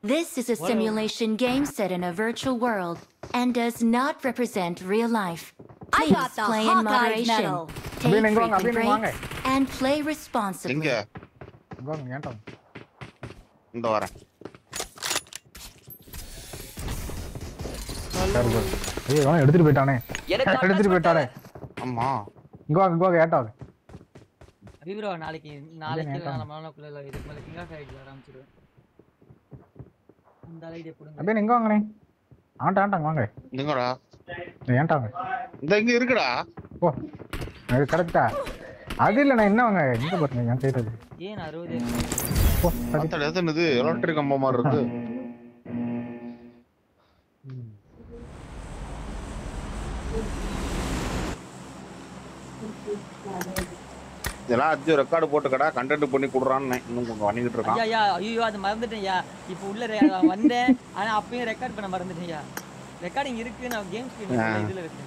This is a simulation game set in a virtual world and does not represent real life. Please play in moderation. Take frequent breaks and play responsibly. எங்க ஏன்டா இந்த வரேன். ஏய் அவன் எடுத்துட்டு போயிட்டானே. எடுத்துட்டு போயிட்டானே. ஆமா இங்க வாங்க ஏட்டா. ப்ரோ நாளைக்கு நாம நாளைக்குள்ள இதுக்கு மேல கிங்கா சைடுல ஆரம்பிச்சிடுவேன். இந்த ஐடியா போடுங்க. அப்படியே எங்க வாங்கனே? ஆண்டாங்க வாங்க. எங்கடா? ஏன்டாங்க? இந்த இங்க இருக்குடா. ஓ. அது கரெக்ட்டா. அது இல்ல நான் என்ன வாங்க? எங்க பாருங்க நான் கேட்டது. ஏன் 60 ஓ, அது எத்தனது? எலக்ட்ரிக் கம்பம் மாதிரி இருக்கு. இதெல்லாம் அஞ்சு ரெக்கார்டு போட்டுக்கடா கண்டென்ட் பண்ணி குடுறான்னு இன்னும் கொஞ்சம் பண்ணிக்கிட்டு இருக்கான். ஐயா ஐயோ அது மறந்துட்டேன்யா. இப்போ உள்ள வந்தேன் ஆனா அப்பயும் ரெக்கார்ட் பண்ண மறந்துட்டேன்யா. ரெக்கார்டிங் இருக்கு நான் கேம் ஸ்கிரீன் இதுல இருக்கு.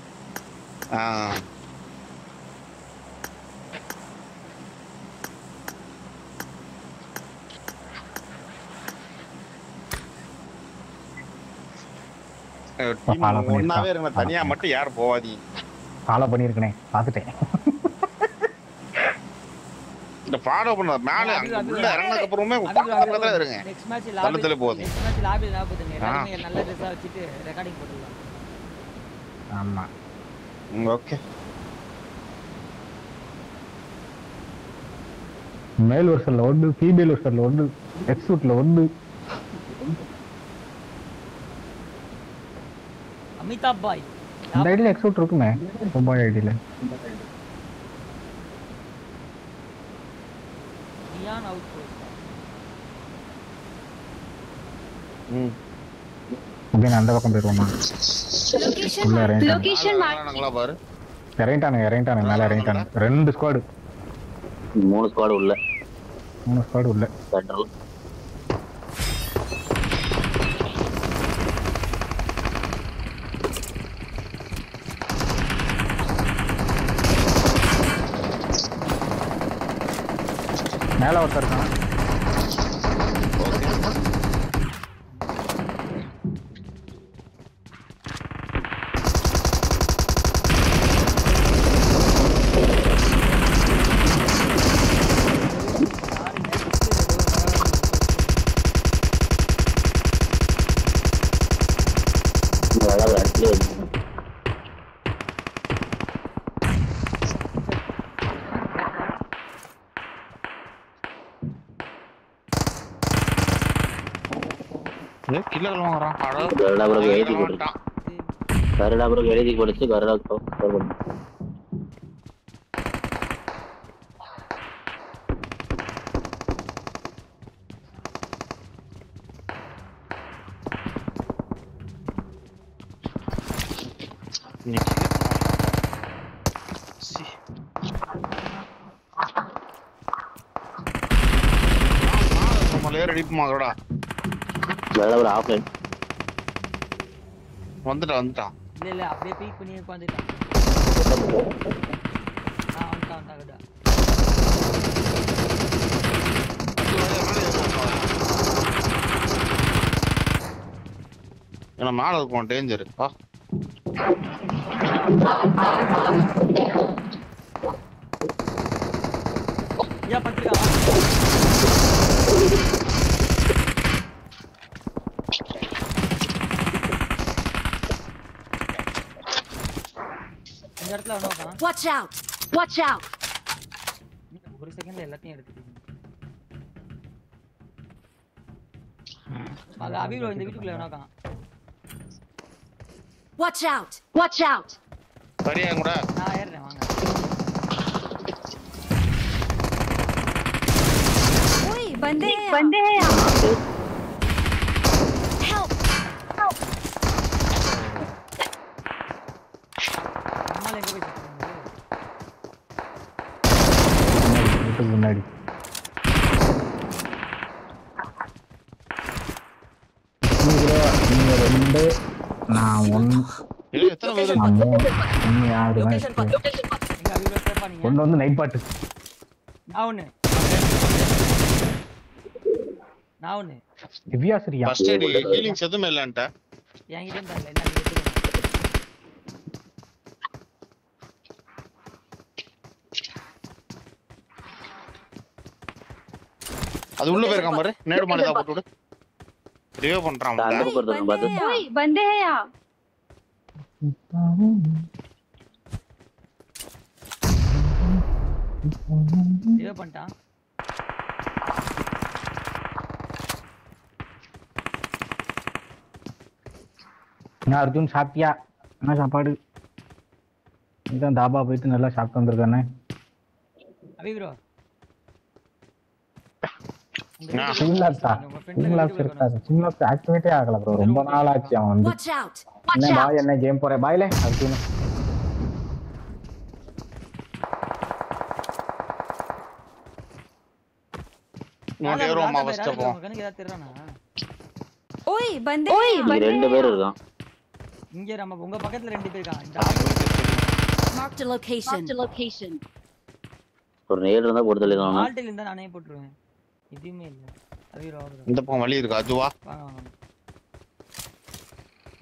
ஒன்னாவே இருங்க தனியா மட்டும் யாரும் போவாதீங்க. ஃபாலோ பண்ணிருக்கனே பாத்துட்டேன். இந்த ஃபாலோ பண்ண மேல அங்க உள்ள இறங்குனதுக்கு அப்புறமே பக்கத்துல இருங்க. நெக்ஸ்ட் மேட்ச் தள்ளத்துல போகுது. நெக்ஸ்ட் மேட்ச் லாபில நான் போடுங்க. எல்லாரும் நல்ல ட்ரெஸ்ஸா வச்சிட்டு ரெக்கார்டிங் போடலாம். ஆமா. ஓகே. மேல் வெர்ஷன்ல வந்து ஃபீமேல் வெர்ஷன்ல வந்து எக்ஸ்சூட்ல வந்து அமிதாப் பாய் இந்த ஐடில எக்ஸ்சூட் இருக்குமே பாய் ஐடில நியான் அவுட் போஸ்ட் ஓகே நான் அந்த பக்கம் போய்டுவோமா லொகேஷன் மார்க் பாரு இறங்கிட்டானே மேல இறங்கிட்டானே 2 ஸ்குவாட் 3 ஸ்குவாட் உள்ள 3 ஸ்குவாட் உள்ள சென்ட்ரல் மேல ஒருத்தர் இருக்கான். கில்லர் வாங்குறான். கரடா ப்ரோ எழுதி போடுறான். கரடா ப்ரோ எழுதி போடுச்சு கரடா கவர் ரெடி பண்ணுவாங்கடா. கரடா ப்ரோ ஆஃப்லைன் வந்துட்டான். இல்ல அப்படியே பீக் பண்ணி உட்கார்ந்துட்டான். வந்துட்டான்டா. ஏன்னா மேல இருக்கும் டேஞ்சர். வா யா பத்திரா இந்த இடத்துல வந்தோம். Watch out! Watch out! ஒரு செகண்ட்ல எல்லாத்தையும் எடுத்துட்டீங்க. வாங்க அபி ப்ரோ இந்த வீட்டுக்குள்ள வணக்கம். Watch out! Watch out! சரியா கூட நான் ஏறறேன் வாங்க. ओए बंदे हैं यहां. Help! அம்மா எங்க போய் முன்னாடி நீங்க 2 நான் 1 எத்தனை பேர் நீங்க யாரு எங்க அபி ப்ரோ ஸ்டேப் பண்ணீங்க. ஒன்னு வந்து நைட் பாட்டு நான் ஒன்னு நான் ஒண்ணு திவ்யாஸ்ரீயா ஃபர்ஸ்ட் எய்ட் ஹீலிங்ஸ் எதுவுமே இல்லன்ட்ட என்கிட்டயும் தரல எல்லாம் நீங்க எடுத்துக்கோங்க. அது உள்ள போயிருக்கான் பாரு நேடு மானதா போட்டு விடு ரிவே பண்றான் அந்த அவன். பக்கம் இருக்கான் பாத்து ओए बंदे हैं यहाँ சேவ் பண்ணிட்டான். நான் அர்ஜுன் சாப்பிட்டியா என்ன சாப்பாடு இதான் தாபா போயிட்டு நல்லா சாப்பிட்டு வந்திருக்கானே அபி ப்ரோ சிம்லாக்ஸா சிம்லாக்ஸ் இருக்காது சிம்லாக்ஸ் ஆக்டிவேட்டே ஆகல ப்ரோ ரொம்ப நாள் ஆச்சு அவன் வந்து Watch out! என்ன பாய் என்ன கேம் போறேன் பாய்ல அர்ஜுன் நோட் ஏரோமா ஃபர்ஸ்ட் போ கணக்கு ஏதாவது தெரியறானா? ओए बंदे இங்க ரெண்டு பேர் இருக்கான் இங்க நம்ம உங்க பக்கத்துல ரெண்டு பேர் இருக்காங்க. இந்த Marked a location. ஒரு நேர் இருந்தா போட்டு தள்ளிடலாம் ஆல்ட்டில் இருந்தா நானே போட்டுருவேன். எதுவுமே இல்ல. அபி ப்ரோ இந்த பக்கம் வழி இருக்கா அதுவா வாங்க வாங்க.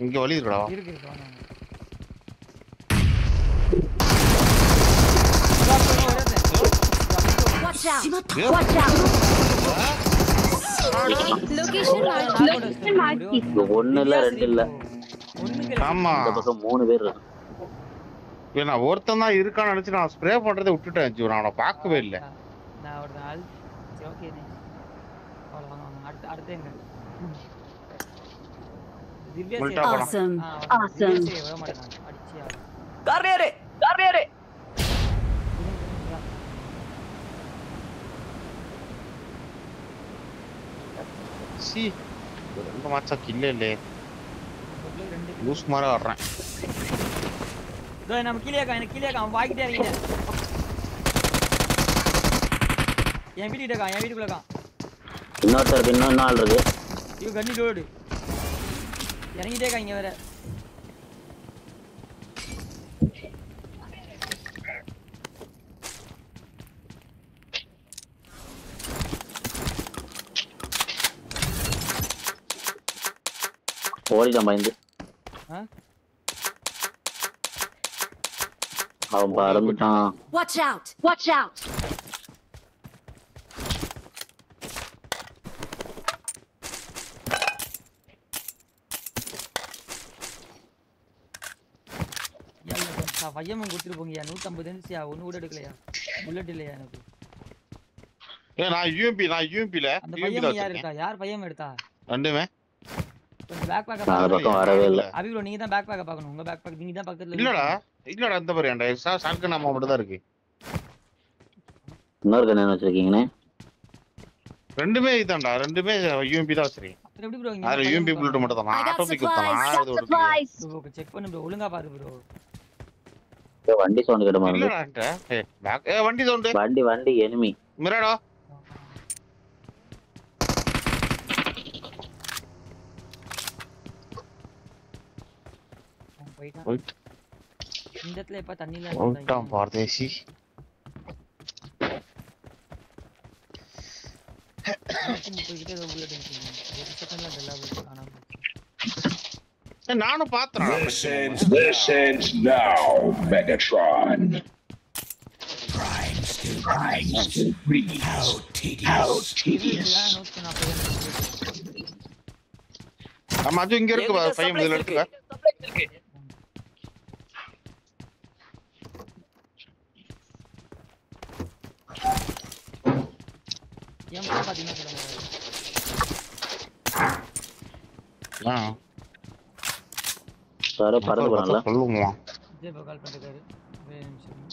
இங்க வழி இருக்குடா இருக்கு இருக்கு வாங்க. Watch out! Watch out! Location marked. இங்க ஒண்ணு இல்ல ரெண்டு இல்ல ஆமா இந்த பக்கம் மூணு பேர் இருக்கான் இல்ல நான் ஒருத்தன் தான் இருக்கான்னு நினைச்சு நான் ஸ்ப்ரே பண்றதை விட்டுட்டேன் ஜீவன் அவனை பார்க்கவே இல்ல நான் ஒரு ஆள் ஓகே நீ வாங்க வாங்க அடுத்து எங்க திவ்யா உள்டா போலாம். Awesome. awesome வர மாட்டாங்க அடிச்சியா கார்னியரே சி ரெண்டு மாச்சா கில்ல இல்ல ரெண்டு லூஸ் மாதிரி வர்றேன் இதோ நம்ம கீழேக்கா எனக்கு கீழேக்கா அவன் வாங்கிட்டே இருக்கீங்க என் வீட்டுக்குள்ளக்கா இன்னொருத்தருக்கு இன்னொன்னு ஆள் இருக்கு இவ கண்ணி லோடு இறங்கிட்டேக்கா இங்க வேற ஓடிட்டான் பயந்து அவன் பறந்துட்டான் Watch out! Watch out! பையமும் கொடுத்துட்டு போங்கயா 150 இருந்துச்சியா ஒண்ணு கூட எடுக்கலையா புல்லட் இல்லையா எனக்கு நான் யூஎம்பில அந்த பையன் யார் இருக்கா யார் பையன் எடுத்தா ரெண்டுமே கொஞ்சம் பேக் பேக்க அந்த பக்கம் வரவே இல்ல அபி ப்ரோ நீங்க தான் பேக் பேக்க பார்க்கணும் உங்க பேக் பேக் நீங்க தான் பக்கத்துல இல்லடா இந்த பாரு ஏன்டா ஷாட்கன் அம்மா மட்டும் தான் இருக்கு இன்னொரு கண்ணு வச்சிருக்கீங்கண்ணே ரெண்டுமே இதான்டா ரெண்டுமே யூஎம்பி தான் சரி அப்புறம் எப்படி ப்ரோ அதுல யூஎம்பி புல்லட் மட்டும் தான் I got ஆட்டோமேட்டிக் குத்தலாம் supplies. ப்ரோ செக் பண்ணு ப்ரோ ஒழுங்கா பாரு ப்ரோ வண்டி சவுண்ட் கிட்ட மாதிரி இல்லடா பேக் வண்டி சவுண்ட் வண்டி எனிமி மிராடா போயிட்டான் இந்த இடத்துல எப்ப தண்ணில போட்டான் பாரதேசி போயிட்டே புல்லட் எடுத்துங்க ஒரு செகண்ட்ல டெல்லா காணாம நானும் பாத்துறேன் This ends now, Megatron. Crimes to breathe. How tedious. ஆமா அது இங்க இருக்கு பையன் முதல்ல எடுத்துக்க ஏன் பாத்தீங்கன்னா சொல்லுங்க சாரே பறந்து போறான்ல சொல்லுமா விஜய் கால் பண்ணிருக்காரு ஒரே நிமிஷம்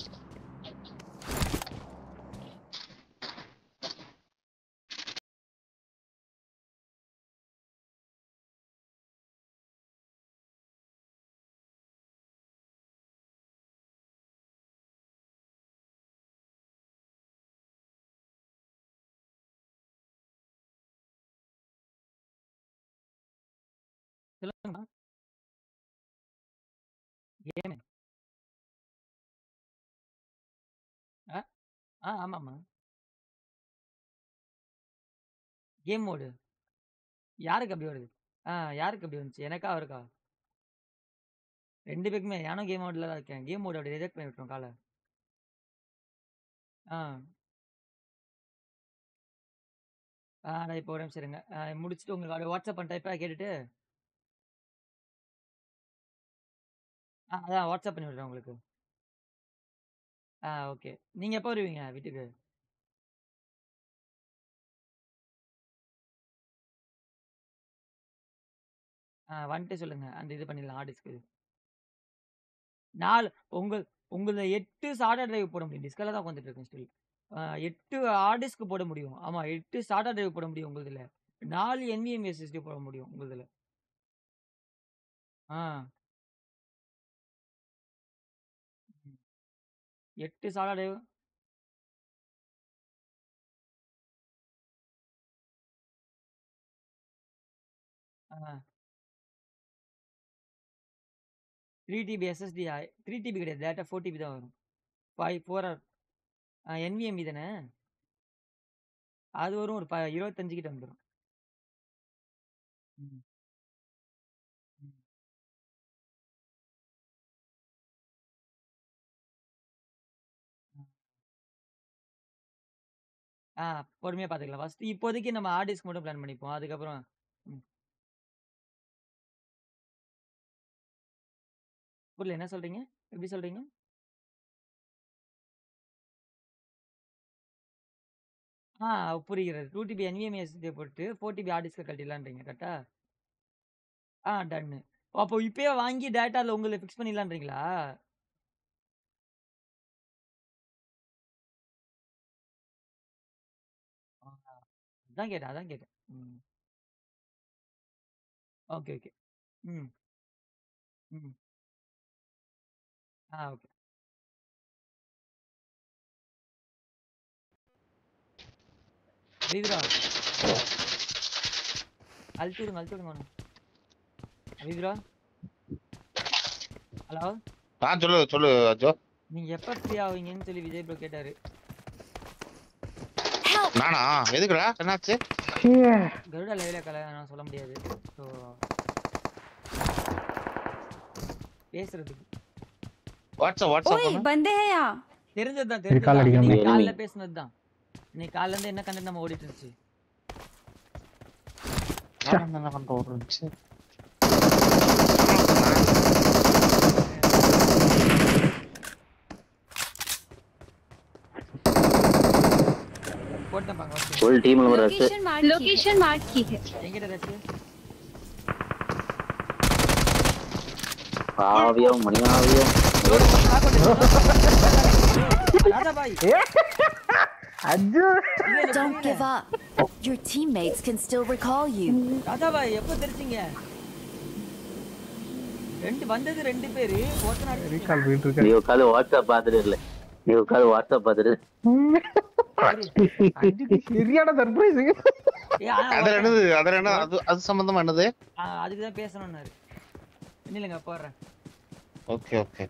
சொல்லுங்க கேம் ஆமாமா கேம் மோடு யாருக்கு அப்படி வருது? யாருக்கு அப்படி வந்துச்சு? எனக்கா அவருக்கா? 2 பேருக்குமே. நானும் கேம் மோட்ல தான் இருக்கேன். கேம் மோட் அப்படி ரிஜெக்ட் பண்ணி விட்டுரும் கால. நான் இப்போ ஒரு நிமிஷம் இருங்க. முடிச்சுட்டு உங்களுக்கு வாட்ஸ்அப் பண்ணிட்டேன். இப்போ கேட்டுட்டு அதான் வாட்ஸ்அப் பண்ணி விடுறேன் உங்களுக்கு. ஓகே. நீங்க எப்போ வருவீங்க வீட்டுக்கு? வந்துட்டு சொல்லுங்க. அந்த இது பண்ணிடலாம் ஹார்ட் டிஸ்க்கு. 4 உங்கள 8 சாடா டிரைவ் போட முடியும். டிஸ்க்ல தான் உட்காந்துட்டு இருக்கேன் ஸ்டில். 8 ஹார்ட் டிஸ்க் போட முடியும். ஆமா 8 சாடா டிரைவ் போட முடியும் உங்களுதுல. 4 NVMe SSD போட முடியும் உங்களுதுல. 8 சாடா டிரைவ் 3 TB SSD 3 TB கிடையாது. டேட்டா 4 TB தான் வரும். 4 NVMe தானே? அது வரும் ஒரு 25 கிட்ட வந்துரும். ம். பொறுமையா பார்த்துக்கலாம். ஃபர்ஸ்ட் இப்போதைக்கு நம்ம ஹார்ட் டிஸ்க் மட்டும் பிளான் பண்ணிப்போம். அதுக்கப்புறம் புரியல என்ன சொல்றீங்க? எப்படி சொல்றீங்க? புரிகிறது. 2 TB NVMe SSD போட்டு 4 TB ஹார்ட் டிஸ்க் கழட்டிடலான்றீங்க கரெக்ட்டா? டன்னு. அப்போ இப்பயே வாங்கி டேட்டால உங்கள ஃபிக்ஸ் பண்ணிடலான்றீங்களா? அதான் கேட்டேன். ஓகே. ம். ஓகே. அபிதுரா அழுத்தி விடுங்க அவனை. அபிதுரா ஹலோ சொல்லு அஜோ. நீங்க எப்ப ஃப்ரீ ஆவீங்கன்னு சொல்லி விஜய் ப்ரோ கேட்டாரு. நானா? எதுக்குடா? என்னாச்சு? கருடா லைவ்ல நான் சொல்ல முடியாது. ஸோ பேசுறதுக்கு ओए बंदे हैं यहाँ தெரிஞ்சதுதான். காலைல பேசுனதுதான். இன்னைக்கு காலைல இருந்து என்ன கண்டென்ட் நம்ம ஓடிட்டு இருந்துச்சு. என்ன கண்டென்ட் போட்டேன் பாங்க. फुल टीम में रश लोकेशन मार्क की है. எங்கடா ரஷ்? आवियो मणिया आवियो राधा भाई Ajju Don't give up. Your teammates can still recall you. Radha பாய் எப்போ தெரிஞ்சீங்க? ரெண்டு பேரு ஒருத்தன ரீகால் வீட்டு இருக்கு. நீ உட்கார்ந்து வாட்ஸ்அப் பார்த்துட்டு சரியான சர்ப்ரைஸ். அது சம்பந்தமா என்னது? அதுக்கு தான் பேசணும்னாரு. இல்லங்க போறேன். ஓகே. ஓகே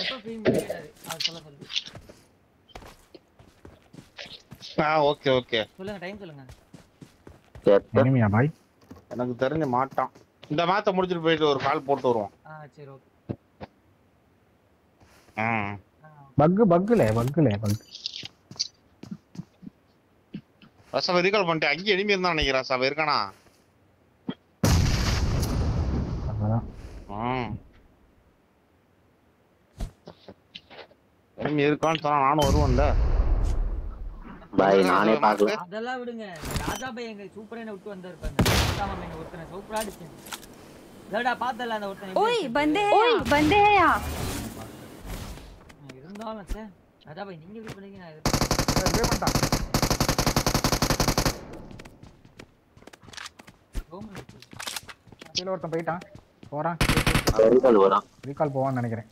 எப்போ ஃப்ரீ பண்ணிட்டாரு அது சொல்லு. ஓகே. சொல்லுங்க டைம் சொல்லுங்க. எனிமியா பாய்? எனக்கு தெரிஞ்ச மாட்டான். இந்த மேட்சை முடிச்சிட்டு போயிட்டு ஒரு கால் போட்டு வருவோம். சரி ஓகே. பக்குல ரசவ ரீகால் பண்ணிட்டு அங்கே எனிமி இருந்தா நினைக்கிறேன். ரசவ இருக்கானா? எனிமி இருக்கான்னு சொன்னா நானும் வருவேன்ல. பாய் நானே பார்க்கல. அதெல்லாம் விடுங்க. ராஜா பாய் எங்க சூப்பரா என்ன விட்டு வந்தாருப்பாங்க. ராஜா மாமா எங்க ஒருத்தனை சூப்பரா அடிச்சேன். லடா பார்த்தல அந்த ஒருத்தனை. ओए बंदे हैं यहाँ இருந்தாலும் சார் ராஜா பாய் நீங்க எப்படி பண்ணீங்க? நான் வே பண்ணா. கீழ ஒருத்தன் போயிட்டான். போறான். ரீகால் போவான்னு நினைக்கிறேன்.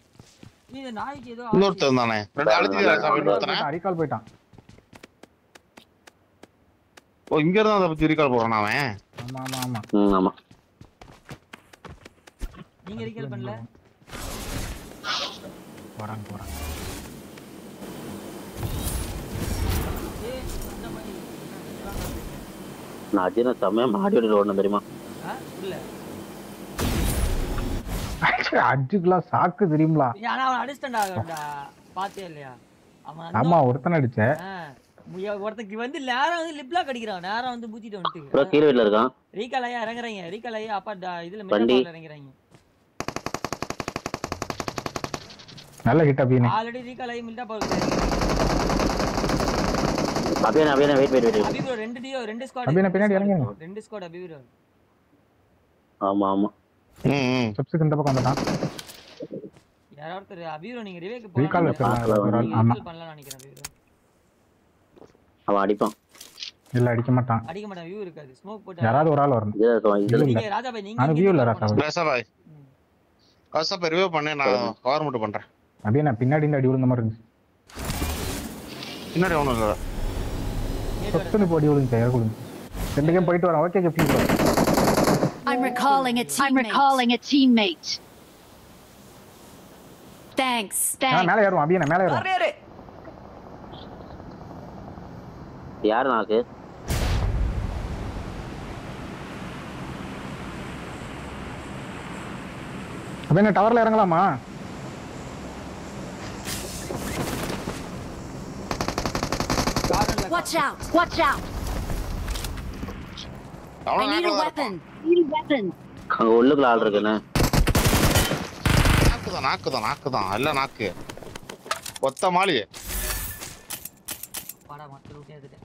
இந்த நாய்க்கு ஏதோ இன்னொருத்தன் தானே. ரெண்டு அழுத்தி ராஜா ரீகால் போயிட்டான். இங்க இருந்தா அத பத்தி ரீகால் போறான் அவன். ஆமா. நீங்க ரீகால் பண்ணல? போறாங்க நான் அஜின செம்மையா மாடி ஓடி ஓடணும் தெரியுமா? இல்ல 5 கிளாஸ் சாக்கு தெரியுங்களா? ஆனா அவன் அடிஸ்டன்டா பாத்தியா இல்லையா? அவன் ஆமா ஒருத்தன் அடிச்ச. ஒருத்தக்கு வந்து நேரா வந்து லிப்லாக் அடிக்கிறான். நேரா வந்து பூச்சிட்டு வந்துட்டு. ப்ரோ கீழ வீட்ல இருக்கான். ரீகாலையா இறங்குறீங்க. ரீகாலையா அப்பா இதுல மெட்ரோல இறங்குறீங்க. நல்ல ஹிட் அபினே. ஆல்ரெடி ரீகாலை மில்டா போகுது. அபினே வெயிட். அபி ப்ரோ ரெண்டு ஸ்குவாட். அபினே பின்னாடி இறங்குங்க. 2 ஸ்குவாட் அபி ப்ரோ. ஆமா. சப்ஸ்க்கு இந்த பக்கம் வந்துட்டான். யாராவது அபி ப்ரோ நீங்க ரிவேக் ரீகால் பண்ணலாம். ஆமா பண்ணலாம் நினைக்கிறேன் அபி ப்ரோ. அவன் அடிப்பான். இல்ல அடிக்க மாட்டான். வியூ இருக்காது. ஸ்மோக் போட்டு யாராவது ஒரு ஆள் வரணும். நீங்க ராஜா பாய் நீங்க வியூ இல்ல ராஜா பாய். காசா ரிவ்யூ பண்ணே நான் கவர் மட்டும் பண்றேன். அப்படியே நான் பின்னாடி இந்த அடி விழுந்த மாதிரி இருந்துச்சு. பின்னாடி ஒண்ணும் இல்ல. பக்கத்துல போடி விழுந்து யார் விழுந்து. ரெண்டு கேம் போயிட்டு வரேன். Okay captain bro. I'm recalling a teammate. Thanks. மேல ஏறுவோம் அப்படியே மேல ஏறுவோம். யார் நாக்கு? அப்படியே டவர்ல இறங்கலாமா? Watch out. I need a weapon. அங்க உள்ளுக்குள்ள ஆள் இருக்குனே. நாக்குதான் இல்ல நாக்கு. ஒத்த மாளி. பாடா மட்டும் ஊட்டி எடுத்துட்டேன்.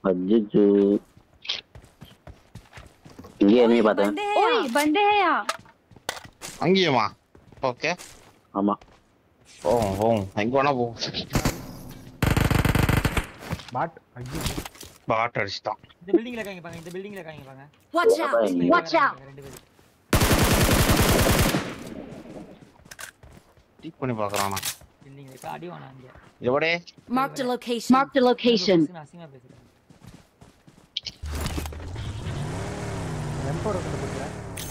அஜ்ஜு இங்க என்ன பார்த்தேன்? ओए बंदे हैं यहाँ. அங்கேயுமா? ஓகே. ஆமா. ஓ எங்க வேணா போ. பாட் அடிச்சிட்டான். இந்த பில்டிங்ல காங்க பாங்க. Watch out. டீப் பண்ணி பார்க்கறானா? பில்டிங்ல அடி வானா அங்க. எவடே? Marked a location. அசிங்கமா பேசுறேன்.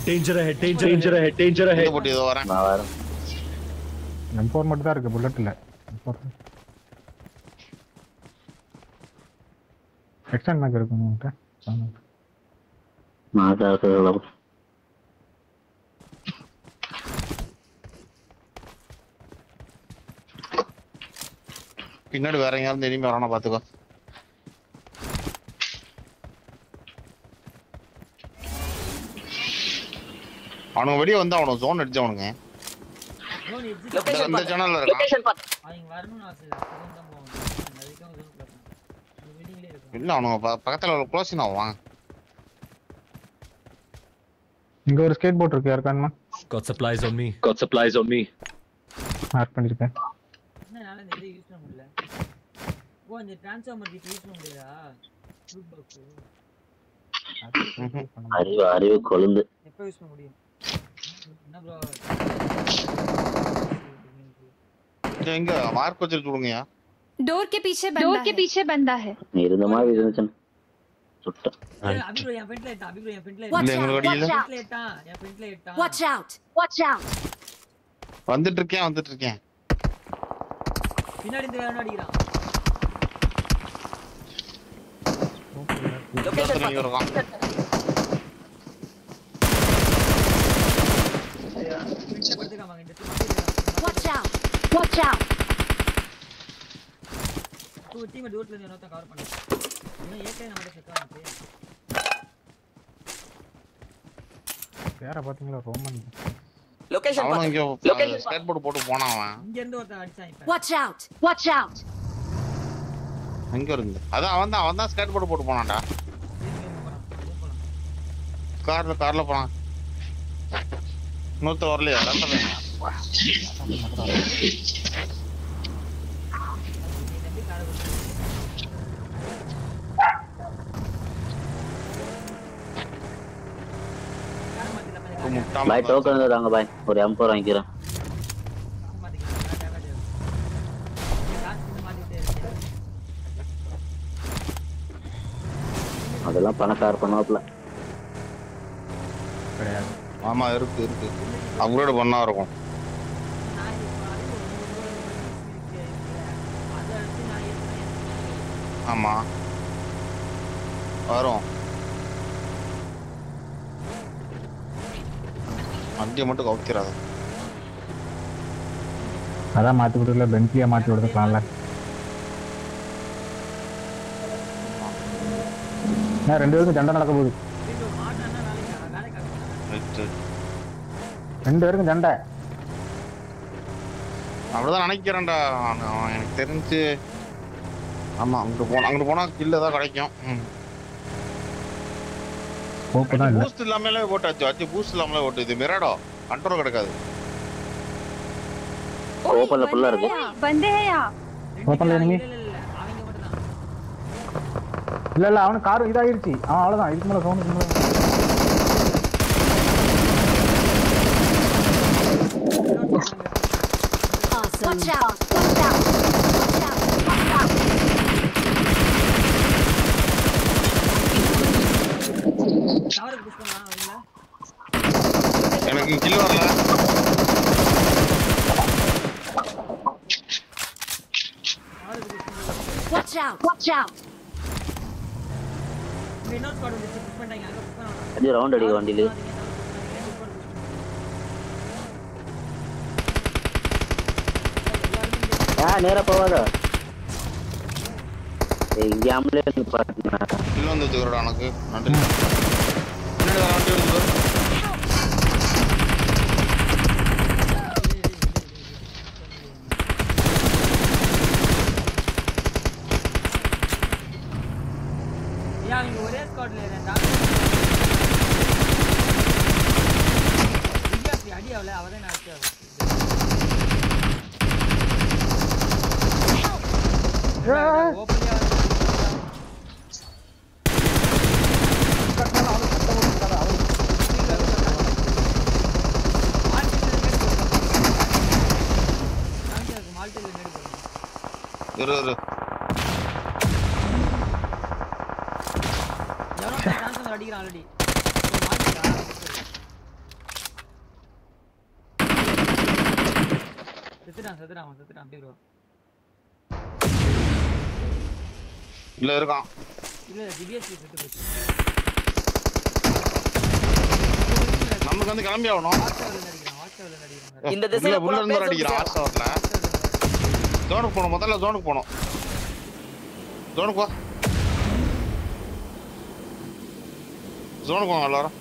Danger ahead. போட்டு இதோ வரேன். நான் வரேன். M4 மட்டும் தான் இருக்கு புல்லட் இல்ல. எக்ஸ்டெண்ட் மேக் இருக்கு உன்கிட்ட. மாதா சொல்ல. பின்னாடி வேற எங்கயாவது எனிமி வரானா பாத்துக்கோ. அவனுங்க வெளிய வந்து அவனுங்க ஜோன் அடிச்சவனுங்க. இந்த சேனல்ல இருக்கான். அவங்க வரணும்னு ஆசை இல்ல. அப்பதான் போவாங்க. அதுக்கு ஜோன் பிளான். இந்த பில்டிங்லயே இருக்கு. இல்ல அவனுங்க பக்கத்துல ஒரு க்ளோசிங் ஆவான். இங்க ஒரு ஸ்கேட் போர்ட் இருக்கு யாருக்கானமா? Got supplies on me. Mark பண்ணிருக்கேன். என்னால இந்த யூஸ் பண்ண முடியல. இந்த ட்ரான்ஸ்ஃபார்மர் யூஸ் பண்ண முடியலா? Root box. அறிவு கொழுந்து. எப்ப யூஸ் பண்ண முடியும்? என்ன ப்ரோ? எங்க மார்க் வச்சிட்டு சொல்லுங்கயா. डोर के पीछे बंदा है. இருந்த மாதிரி இருந்துச்சு. சுட்ட. அபி ப்ரோ என் ஃப்ரெண்ட்ல ஏட்டா. இல்ல எங்க வடியில. என் ஃப்ரெண்ட்ல ஏட்டா. Watch out. வந்துட்டு இருக்கேன். பின்னாடி இருந்து வேற அடிக்குறான். லொகேஷன் இருக்கான். Watch out. தூ டீம் டூட்ல இருந்து என்னத்த கவர் பண்ணு. இன்னும் ஏகே நம்ம செட் ஆச்சு. யார பாத்தீங்களா ரோமன்? லொகேஷன் அவன் ஸ்கேட் போர்ட் போட்டு போனான் அவன். இங்க இருந்து ஒருத்தன் அடிச்சான் இப்ப. Watch out. எங்க இருந்து? அதான் அவன் தான் ஸ்கேட் போர்ட் போட்டு போனான்டா. கார்ல போனான். நூத்த வரலையா? பாய் டோக்கன் தாங்க பாய். ஒரு M4 வாங்கிக்கிறேன். அதெல்லாம் பணக்கார பண்ணுவாப்ல. கிடையாது. ஆமா இருக்கு அப்கிரேட் பண்ணா இருக்கும். ஆமா வரும். வண்டியை மட்டும் கவுத்திராது. அதான் மாற்றி கொடுக்கல, பென்ட்லியை மாற்றி கொடுத்துக்கலாம்ல. ரெண்டு பேருக்கும் சண்டை நடக்க போகுது. 2 பேருக்கும் சண்டை. அப்படிதான் நினைக்கிறேன்டா எனக்கு தெரிஞ்சு. ஆமா அங்கிட்டு போனா கில் தான் கிடைக்கும். பூஸ்ட் இல்லாமலே ஓட்டாச்சு. பூஸ்ட் இல்லாமலே ஓட்டு. இது மிராடோ கண்ட்ரோல் கிடைக்காது. ஓபன்ல ஃபுல்லா இருக்கு. बंदे हैं यहाँ. ஓபன்ல எனிமி. இல்ல அவனுக்கு கார் இதாயிருச்சு. அவன் அவ்வளவுதான். இதுக்கு மேல சவுண்ட் பண்ணல. Watch out! Watch out! Watch out! Watch out! எனக்கு கில் வரல. Watch out! Watch out! அது ரவுண்ட் அடி வண்டில. நேரா போவாத. இங்க ஆம்புலன்ஸ் பாத்துனா கில் வந்து ஜோரடா எனக்கு. நன்றி. பின்னாடி வர வண்டி வருது. ஒரே ஸ்குவாட்ல இருந்தா அடி அவள அவதான் அடிச்சா. ஓபன்ல இரு அடிக்கிறான் ஆல்ரெடி. செத்துட்டான் அப்படி ப்ரோ. இல்ல இருக்கான். இல்ல டிபிஎஸ் செத்து போச்சு. நமக்கு வந்து கிளம்பி ஆகணும். இந்த திசையில புள்ள இருந்து அடிக்கிறான். வாட்ஸ்அப்ல ஜோனுக்கு போணும். முதல்ல ஜோனுக்கு போணும். ஜோனுக்கு வா. ஜோனுக்கு வாங்க எல்லாரும்.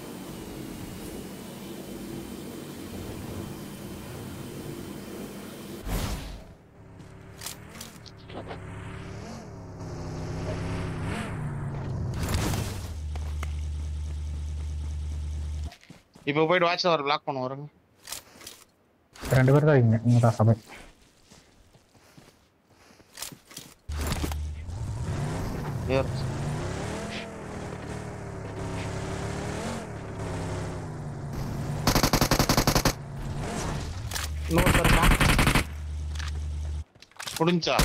இப்போ போய்ட்டு வாட்ச் டவர் பிளாக் பண்ண வரங்க. 2 பேர் தான் இருக்கீங்க. நீங்க தான் சபை. யார் நோ சர்மா புடிஞ்சா?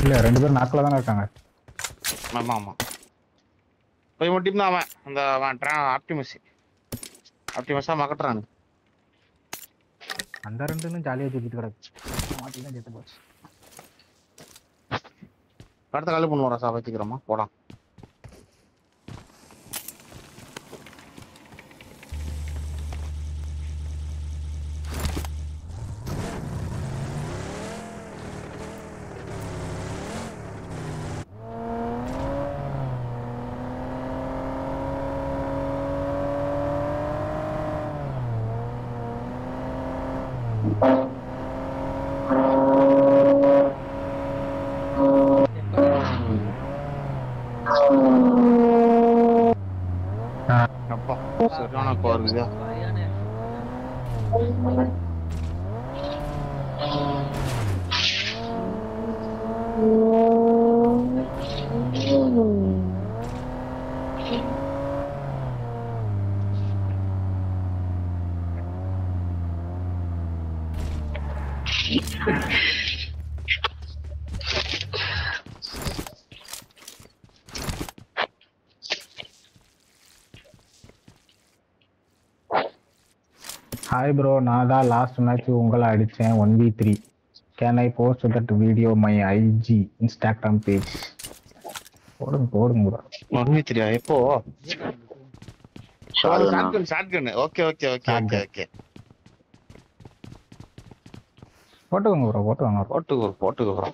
இல்ல 2 பேர் நாக்குல தான இருக்காங்க. ஆமா ஆமா. போய் மட்டும் தான் அவன் அந்த ஆப்டிமஸா மகட்றானு. அந்த 2ன்னு ஜாலியா சுத்திட்டு கிடக்கு. மாட்டி தான் செத்து போச்சு. அடுத்த கால் பண்ணுவாரா சார் வச்சுக்கிறோமா போலாம். அப்பா சரியான கோருதா. ஹாய் ப்ரோ, நான் தான் லாஸ்ட் மேட்ச் உங்களை அடிச்சேன் 1v3. Can I post that video my IG Instagram page? போடுங்க ப்ரோ. 1v3 எப்போ? ஷாட்கன். ஓகே. போட்டுங்க bro.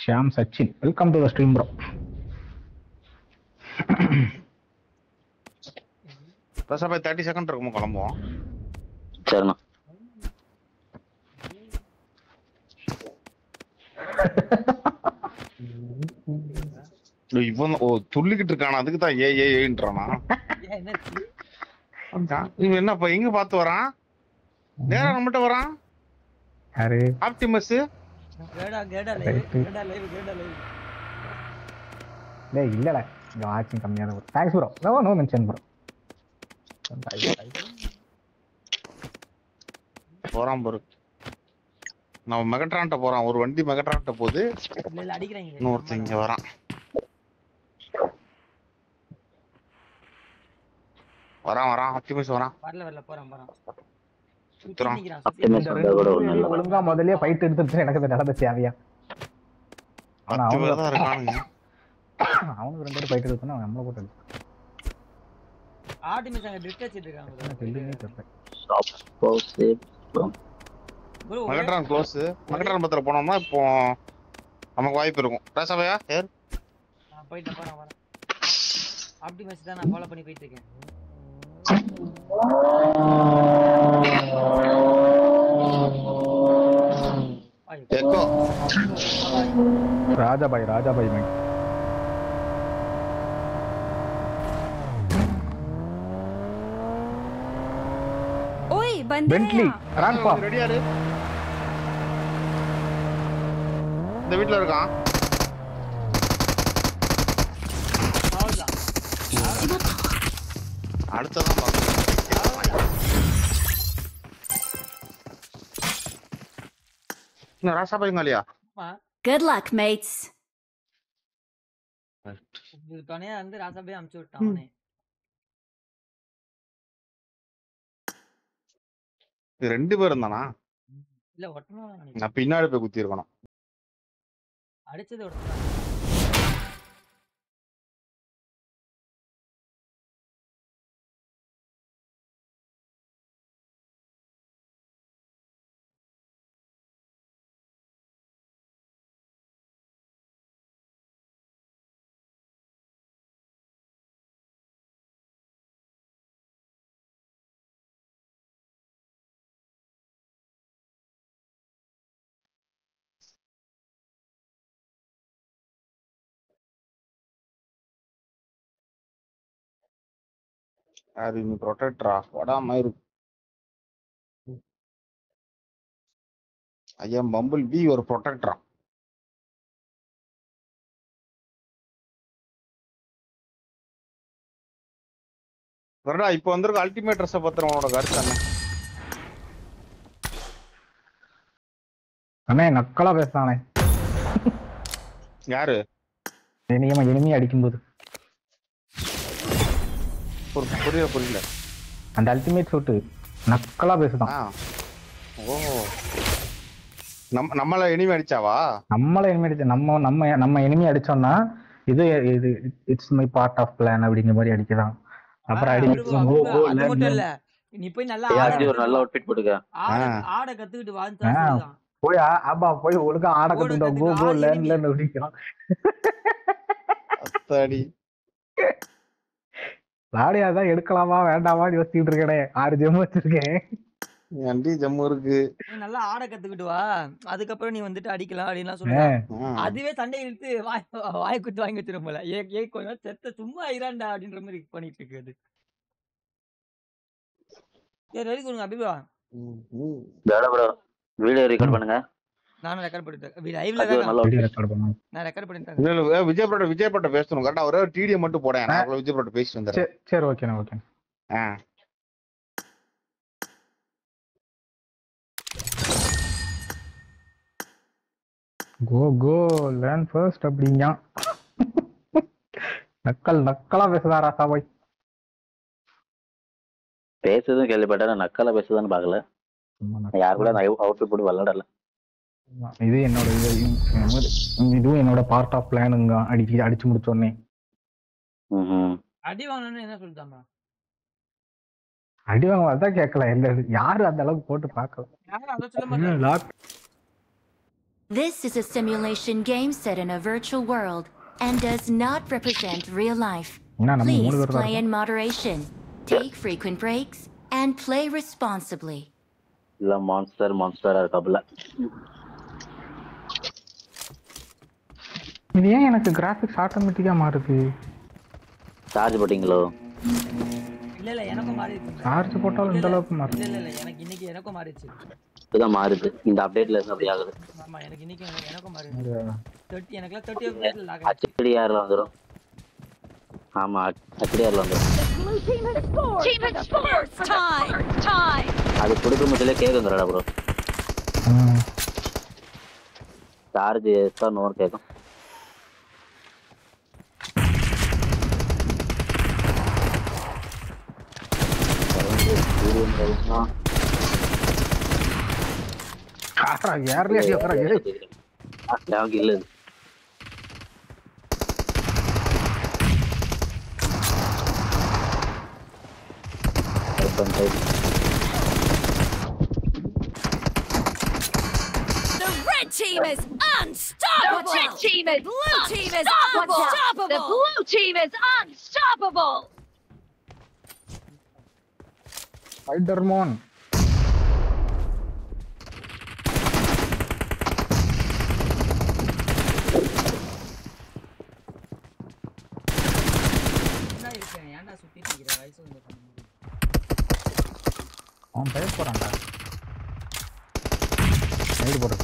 Shyam Sachin, welcome to the stream bro. Prasad 30 second இருக்குமோ கிளம்புவோம். சரிண்ணா. இவன் துள்ளிக்கிட்டு இருக்கானா, அதுக்கு தான் ஏன்றானா? இவன் என்னப்பா எங்க பார்த்து வரான்? நேரா நம்மகிட்ட வரான். யாரு? ஆப்டிமஸ். டேய் இல்லடா, இங்க வாட்சிங் கம்மியா தான். Thanks bro. No mention bro. போறான் பாரு. நான் மெகட்ரான்ட்ட போறான். ஒரு வண்டி மெகட்ரான்ட்ட போகுது. இன்னொருத்தன் இங்க வரான். வரான் ஆப்டிமஸ் வரான். போறான். ஒழுங்கா முதல்லயே ஃபைட் எடுத்துட்டு எனக்கு நடந்த தேவையா? அவனுக்கு இருக்கானுங்க. அவனுக்கு 2 பேர் ஃபைட் எடுத்தா அவன் நம்மள போட்டு ஆர்டிமிஸ் அங்க டிஸ்ட் வச்சிட்டு இருக்காங்க. தெரியவே தெரியல. மகட்ரான் க்ளோஸ். மகட்ரான் பத்திர போனோம்னா இப்போ நமக்கு வாய்ப்பு இருக்கும். ராசாவையா யார்? நான் போறேன். ஆப்டிமஸ் தான் நான் ஃபாலோ பண்ணி போயிட்டு இருக்கேன். எக்கோ ராஜாபாய் மை. ओए बंदे பென்ட்லி ரன் ஃபார்ம். ரெடியா இரு. இந்த வீட்ல இருக்கான். அடுத்ததான் பாக்க. ராசா பையங்கலியா? Good luck, mates. இது தனியா வந்து ராசாபே அமுச்சு விட்டானே. இது 2 பேர் இருந்தானா? இல்ல ஒட்டமா நான் பின்னாடி போய் குத்தி இருக்கணும். அடிச்சது ஒட்டமா. அது நீ ப்ரொடெக்டரா வடாம இரு. ஐயா பம்பிள் பி ஒரு ப்ரொடெக்டரா. வரடா இப்போ வந்திருக்க அல்டிமேட் ட்ரெஸ் பத்திரம் உனோட கருத்து என்ன? அண்ணே நக்கலா பேசுறானே. யாரு? எனிமி அடிக்கும்போது புரியல. அந்த அல்டிமேட் ஷூட் நக்கலா பேசுதான். ஓ நம்மள எனிமி அடிச்சாவா? நம்மள எனிமி அடிச்ச நம்ம எனிமி அடிச்சோம்னா இது it's my part of plan அப்படிங்கிற மாதிரி அடிக்கலாம். அப்புறம் அடிச்சு நீ போய் நல்லா நல்ல அவுட்ஃபிட் போடுங்க. ஆட கத்துக்கிட்டு வாங்க. போய் ஆபா போய் ஒழுங்கா ஆட கத்துக்கிட்டோம். கோ லேர்ன் அப்படிங்கிறான். அத்தாடி லாடியாதான் எடுக்கலாமா வேண்டாமா யோசிச்சுட்டு இருக்கேனே. 6 ஜெம் வச்சிருக்கேன். அண்டி ஜம்மு இருக்கு. நல்லா ஆட கத்துக்கிட்டு வா, அதுக்கப்புறம் நீ வந்துட்டு அடிக்கலாம் அப்படின்லாம் சொல்லுவாங்க. அதுவே சண்டை இழுத்து வாய் குத்து வாங்கி வச்சிரும் போல. கொஞ்சம் செத்த சும்மா இராண்டா அப்படின்ற மாதிரி பண்ணிட்டு இருக்கு அது. ரெடி கொடுங்க அபிபா. வீடியோ ரெக்கார்ட் பண்ணுங்க. நானும் ரெக்கார்ட் பண்ணிட்டேன். லைவ்ல தான் ரெக்கார்ட் பண்ணுங்க. நான் ரெக்கார்ட் பண்ணிட்டேன். இல்ல விஜய் பட்ட பேசணும். கரெக்ட்டா ஒரே டிடிஏ மட்டும் போடேன். நான் அவ்வளவு விஜய் பட்ட பேசி வந்தறேன். சரி ஓகே. கோ லேர்ன் ஃபர்ஸ்ட் அப்படிங்க. நக்கலா பேசுதா ராசா பாய். பேசுறதும் கேள்விப்பட்டேன், நக்கலா பேசுதான்னு பாக்கல. யாரு கூட அவுட் போட்டு விளையாடல. இது இதுவும் என்னோட பார்ட் ஆஃப் பிளானுங்க. அடிச்சு முடிச்சோடனே அடி வாங்கணும்னு என்ன சொல்லிட்டாமா? அடி வாங்க அதான் கேட்கல. யாரு அந்த அளவுக்கு போட்டு பார்க்கல. This is a simulation game set in a virtual world and does not represent real life. Please play in moderation, take frequent breaks, and play responsibly. இல்ல மான்ஸ்டரா இருக்காப்ல. இது ஏன் எனக்கு கிராபிக்ஸ் ஆட்டோமேட்டிக்கா மாறுது? சார்ஜ் போட்டீங்களோ? இல்ல எனக்கும் மாறிடுச்சு. சார்ஜ் போட்டாலும் இந்த அளவுக்கு மாறுது. இல்ல எனக்கு இன்னைக்கு எனக்கும் மாறிடுச்சு. இதுதான் மாறுது. இந்த அப்டேட்ல இருந்து அப்படி ஆகுது. ஆமா எனக்கு இன்னைக்கு எனக்கும் மாறிடுச்சு. 30 எனக்குல 30 FPS லாக் ஆச்சு. HDR-ல வந்துரும். ஆமா HDR-ல வந்துரும். Team has scored. Time. அது கொடுக்கும் முதல்ல கேக்குங்கறடா bro. சார்ஜ் ஏஸ்டா நோர் கேக்கும். காரா யார்லயே கேக்குறா ஏய். யாங்க இல்ல. The red team is unstoppable. The red team is blue team is unstoppable. The blue team is unstoppable. Spiderman ஏன்டா சுத்திட்டு இருக்கற வயசு வந்து அவன் பேச போறான்டா. சைடு போடு.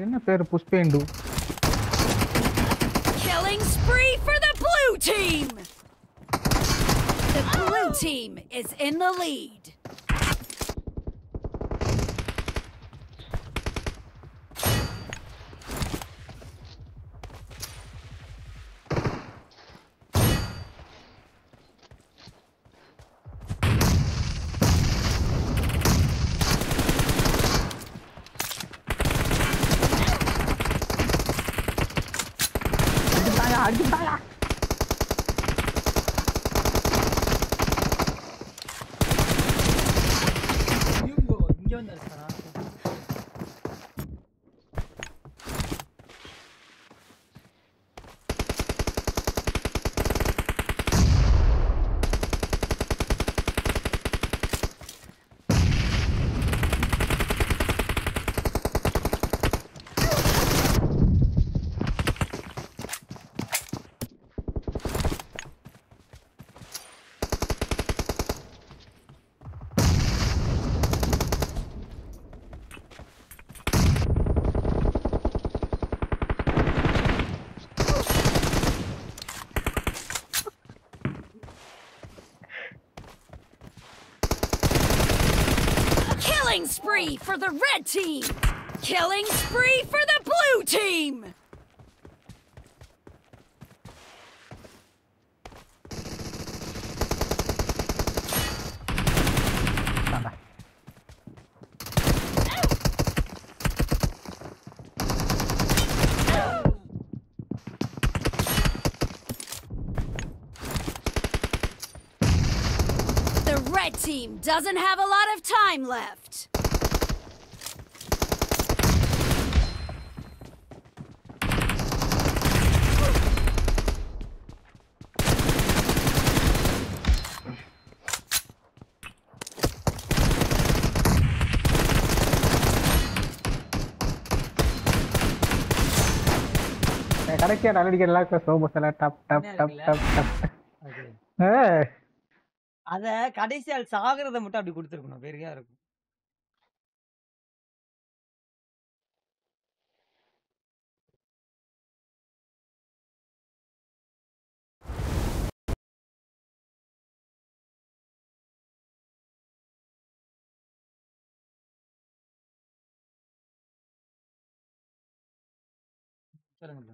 என்ன பேரு புஷ்பேண்டு? Killing spree for the blue team. The blue team is in the lead. அடிப்பாயா இங்க வந்து இருக்கா? Killing spree for the red team. Killing spree for the blue team. The red team doesn't have a lot of time left. கடைசியா நடடிக்கலாம் சோபஸ்ல டப் டப் டப் டப் டப். அத கடைசியா சாகுறத மட்டும் அப்படி கொடுத்துருக்கணும். வேறயா இருக்கும். சொல்லுங்க.